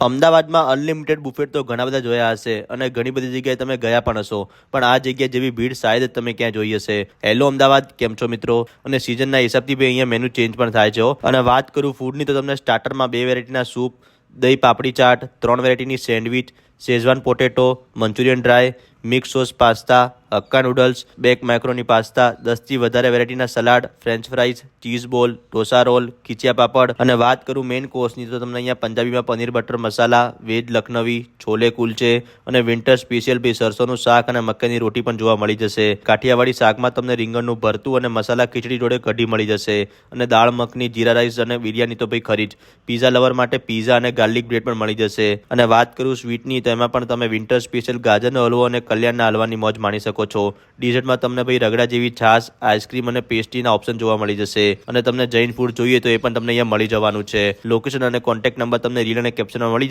અમદાવાદમાં unlimited buffet તો ઘણા બધા જોયા હશે અને ઘણી બધી જગ્યાએ તમે ગયા પણ હશો, પણ આ જગ્યાએ જેવી ભીડ શાયદ તમે ક્યાં જોઈ હશે. હેલો અમદાવાદ, કેમ છો મિત્રો? અને સિઝનના હિસાબથી બી અહીંયા મેનુ ચેન્જ પણ થાય છે. અને વાત કરું ફૂડની તો તમને સ્ટાર્ટરમાં 2 વેરાયટીના સૂપ, દહીં પાપડી ચાટ, 3 વેરાયટીની sandwich, Schezwan potato, Manchurian dry, mix sauce pasta, Hakka noodles, bake macaroni pasta, 10થી વધારે વેરાયટીના salad, French fries, cheese ball, dosa role, ખીચિયા પાપડ. અને વાત કરું મેઇન કોર્સની તો તમને અહીંયા પંજાબીમાં પનીર બટર મસાલા, વેજ લખનવી, છોલે કુલચે અને વિન્ટર સ્પેશિયલ બી સરસોનું શાક અને મકાઈની રોટી પણ જોવા મળી જશે. કાઠિયાવાડી શાકમાં તમને રીંગણનું ભરતું અને મસાલા ખીચડી જોડે કઢી મળી જશે. અને દાળ મખની, જીરા રાઈસ અને બિરયાની તો ભાઈ ખરી જ. પીઝા લવર માટે પીઝા અને ગાર્લિક બ્રેડ પણ મળી જશે. અને વાત કરું સ્વીટની તો એમાં પણ તમે વિન્ટર સ્પેશિયલ ગાજરનો હલવો અને કલ્યાણના હલવાની મોજ માણી શકો છો. ડીઝર્ટમાં તમને ભાઈ રગડા જેવી છાશ, આઈસ્ક્રીમ અને પેસ્ટ્રીના ઓપ્શન જોવા મળી જશે. અને તમને જૈન ફૂડ જોઈએ તો એ પણ તમને અહીંયા મળી જવાનું છે. લોકેશન અને કોન્ટેક્ટ નંબર તમને રીલ અને કેપ્શનમાં મળી